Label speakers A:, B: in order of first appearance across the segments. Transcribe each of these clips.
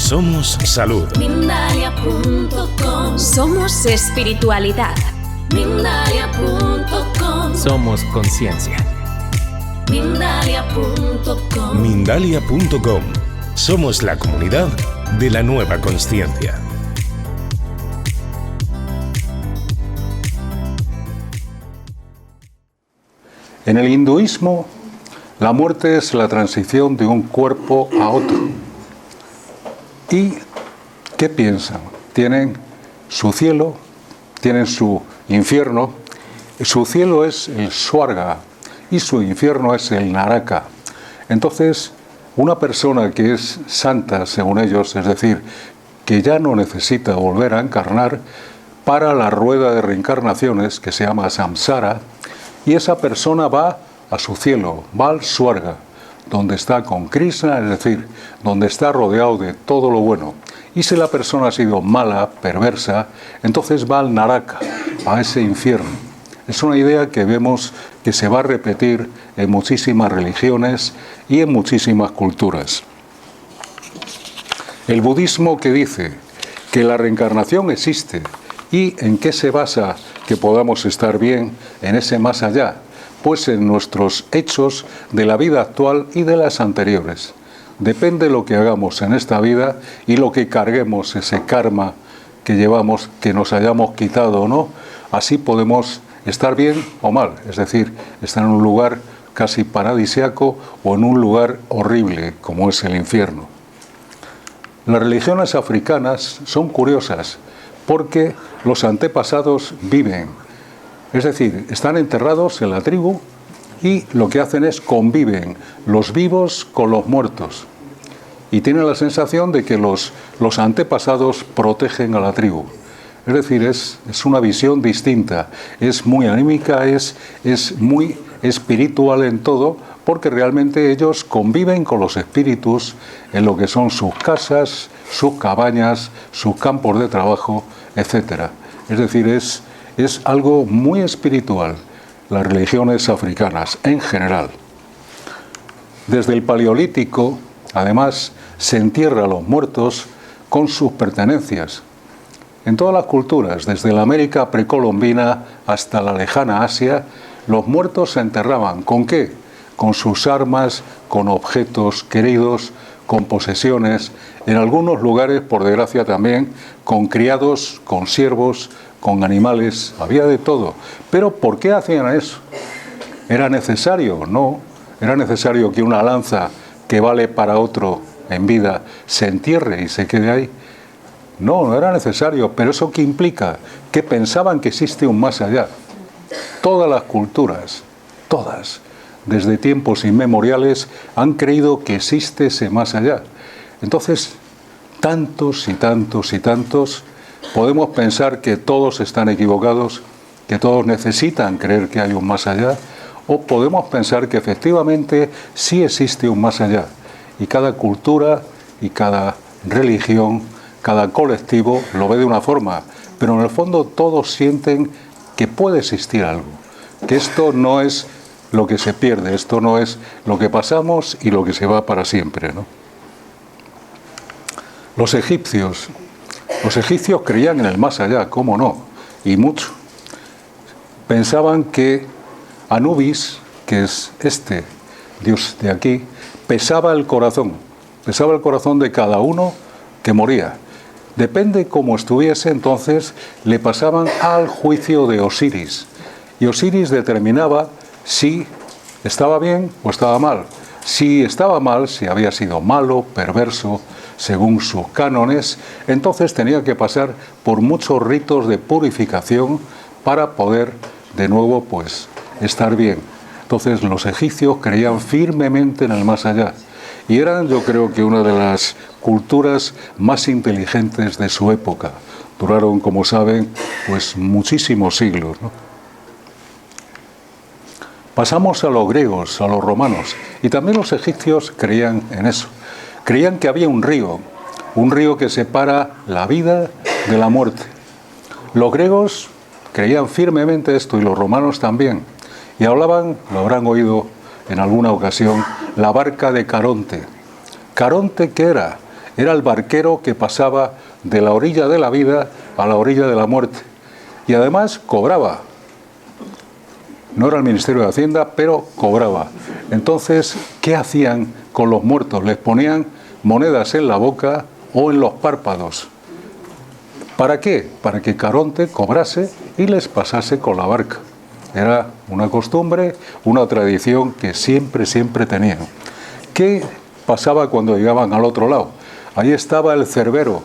A: Somos salud.
B: Mindalia.com.
C: Somos espiritualidad.
B: Mindalia.com.
D: Somos conciencia.
B: Mindalia.com.
A: Mindalia.com. Somos la comunidad de la nueva consciencia.
E: En el hinduismo, la muerte es la transición de un cuerpo a otro. ¿Y qué piensan? Tienen su cielo, tienen su infierno. Su cielo es el Swarga y su infierno es el Naraka. Entonces, una persona que es santa, según ellos, es decir, que ya no necesita volver a encarnar, para la rueda de reencarnaciones que se llama samsara, y esa persona va a su cielo, va al Swarga, donde está con Krishna, es decir, donde está rodeado de todo lo bueno. Y si la persona ha sido mala, perversa, entonces va al Naraka, a ese infierno. Es una idea que vemos que se va a repetir en muchísimas religiones y en muchísimas culturas. El budismo, que dice que la reencarnación existe y en qué se basa que podamos estar bien en ese más allá, pues en nuestros hechos de la vida actual y de las anteriores. Depende lo que hagamos en esta vida y lo que carguemos, ese karma que llevamos, que nos hayamos quitado o no, así podemos estar bien o mal, es decir, estar en un lugar casi paradisiaco o en un lugar horrible como es el infierno. Las religiones africanas son curiosas porque los antepasados viven, es decir, están enterrados en la tribu y lo que hacen es conviven los vivos con los muertos. Y tienen la sensación de que los antepasados protegen a la tribu. Es decir, es una visión distinta, es muy anímica, es muy espiritual en todo, porque realmente ellos conviven con los espíritus en lo que son sus casas, sus cabañas, sus campos de trabajo, etc. Es decir, es algo muy espiritual, las religiones africanas en general. Desde el Paleolítico, además, se entierra a los muertos con sus pertenencias. En todas las culturas, desde la América precolombina hasta la lejana Asia, los muertos se enterraban. ¿Con qué? Con sus armas, con objetos queridos, con posesiones, en algunos lugares, por desgracia también, con criados, con siervos, con animales, había de todo. Pero ¿por qué hacían eso? ¿Era necesario? No. ¿Era necesario que una lanza que vale para otro en vida se entierre y se quede ahí? No, no era necesario, pero ¿eso qué implica? Que pensaban que existe un más allá. Todas las culturas, todas, desde tiempos inmemoriales, han creído que existe ese más allá. Entonces, tantos y tantos y tantos, podemos pensar que todos están equivocados, que todos necesitan creer que hay un más allá, o podemos pensar que efectivamente sí existe un más allá. Y cada cultura y cada religión, cada colectivo lo ve de una forma, pero en el fondo todos sienten que puede existir algo, que esto no es lo que se pierde, esto no es lo que pasamos y lo que se va para siempre, ¿no? Los egipcios creían en el más allá, ¿cómo no? Y mucho. Pensaban que Anubis, que es este dios de aquí, pesaba el corazón de cada uno que moría. Depende cómo estuviese, entonces le pasaban al juicio de Osiris. Y Osiris determinaba si estaba bien o estaba mal. Si estaba mal, si había sido malo, perverso, según sus cánones, entonces tenía que pasar por muchos ritos de purificación para poder de nuevo pues estar bien. Entonces los egipcios creían firmemente en el más allá. Y eran, yo creo que una de las culturas más inteligentes de su época. Duraron, como saben, pues muchísimos siglos, ¿no? Pasamos a los griegos, a los romanos, y también los egipcios creían en eso. Creían que había un río que separa la vida de la muerte. Los griegos creían firmemente esto y los romanos también. Y hablaban, lo habrán oído en alguna ocasión, la barca de Caronte. ¿Caronte qué era? Era el barquero que pasaba de la orilla de la vida a la orilla de la muerte. Y además cobraba. No era el Ministerio de Hacienda, pero cobraba. Entonces, ¿qué hacían con los muertos? Les ponían monedas en la boca o en los párpados. ¿Para qué? Para que Caronte cobrase y les pasase con la barca. Era una costumbre, una tradición que siempre tenían. ¿Qué pasaba cuando llegaban al otro lado? Ahí estaba el cerbero,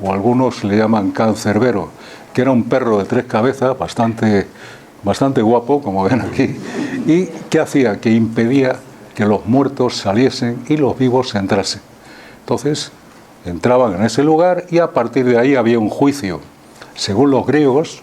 E: o algunos le llaman cancerbero, que era un perro de 3 cabezas, bastante guapo, como ven aquí. ¿Y qué hacía? Que impedía que los muertos saliesen y los vivos entrasen. Entonces, entraban en ese lugar y a partir de ahí había un juicio. Según los griegos,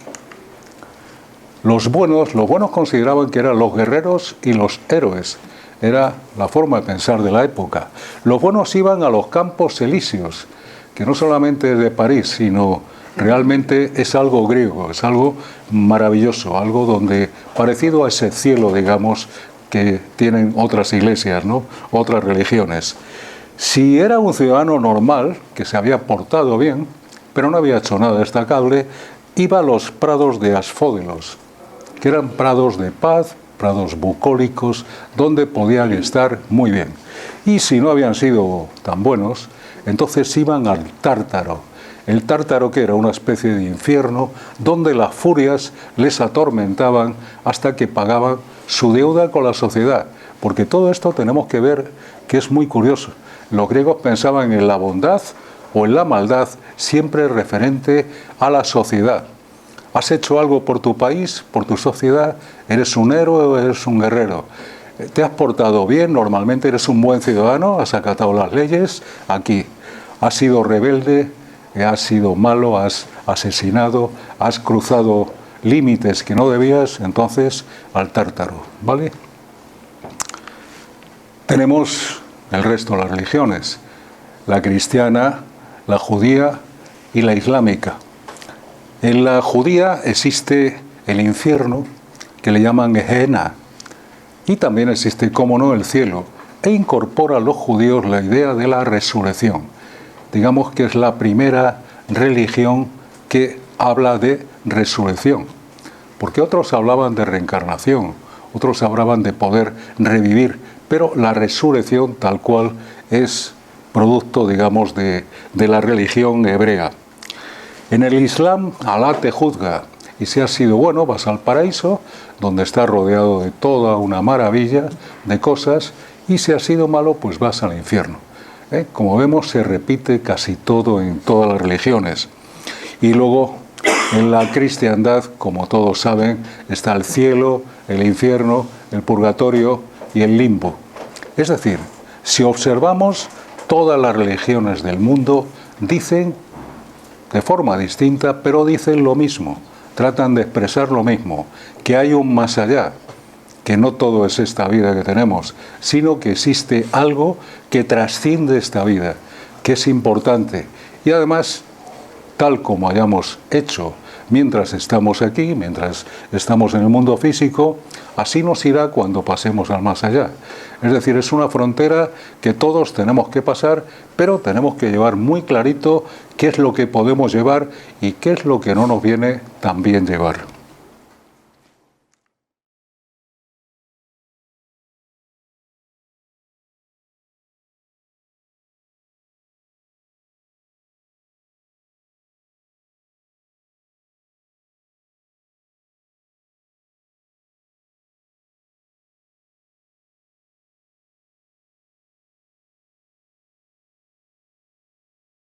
E: los buenos consideraban que eran los guerreros y los héroes. Era la forma de pensar de la época. Los buenos iban a los campos elíseos, que no solamente es de París, sino realmente es algo griego, es algo maravilloso, algo donde, parecido a ese cielo, digamos, que tienen otras iglesias, ¿no? Otras religiones. Si era un ciudadano normal, que se había portado bien, pero no había hecho nada destacable, iba a los prados de Asfódelos, que eran prados de paz, prados bucólicos, donde podían estar muy bien. Y si no habían sido tan buenos, entonces iban al Tártaro. El Tártaro, que era una especie de infierno, donde las furias les atormentaban hasta que pagaban su deuda con la sociedad. Porque todo esto tenemos que ver que es muy curioso. Los griegos pensaban en la bondad o en la maldad siempre referente a la sociedad. ¿Has hecho algo por tu país, por tu sociedad? ¿Eres un héroe o eres un guerrero? ¿Te has portado bien? Normalmente eres un buen ciudadano, has acatado las leyes. Aquí, has sido rebelde, has sido malo, has asesinado, has cruzado límites que no debías, entonces al Tártaro, ¿vale? Tenemos el resto de las religiones, la cristiana, la judía y la islámica. En la judía existe el infierno, que le llaman Gehenna, y también existe, cómo no, el cielo, e incorpora a los judíos la idea de la resurrección. Digamos que es la primera religión que habla de resurrección, porque otros hablaban de reencarnación, otros hablaban de poder revivir, pero la resurrección tal cual es producto, digamos, de la religión hebrea. En el Islam, Alá te juzga, y si has sido bueno vas al paraíso, donde estás rodeado de toda una maravilla de cosas, y si has sido malo pues vas al infierno. Como vemos, se repite casi todo en todas las religiones. Y luego, en la cristiandad, como todos saben, está el cielo, el infierno, el purgatorio y el limbo. Es decir, si observamos, todas las religiones del mundo dicen, de forma distinta, pero dicen lo mismo, tratan de expresar lo mismo, que hay un más allá, que no todo es esta vida que tenemos, sino que existe algo que trasciende esta vida, que es importante. Y además, tal como hayamos hecho mientras estamos aquí, mientras estamos en el mundo físico, así nos irá cuando pasemos al más allá. Es decir, es una frontera que todos tenemos que pasar, pero tenemos que llevar muy clarito qué es lo que podemos llevar y qué es lo que no nos viene tan bien llevar.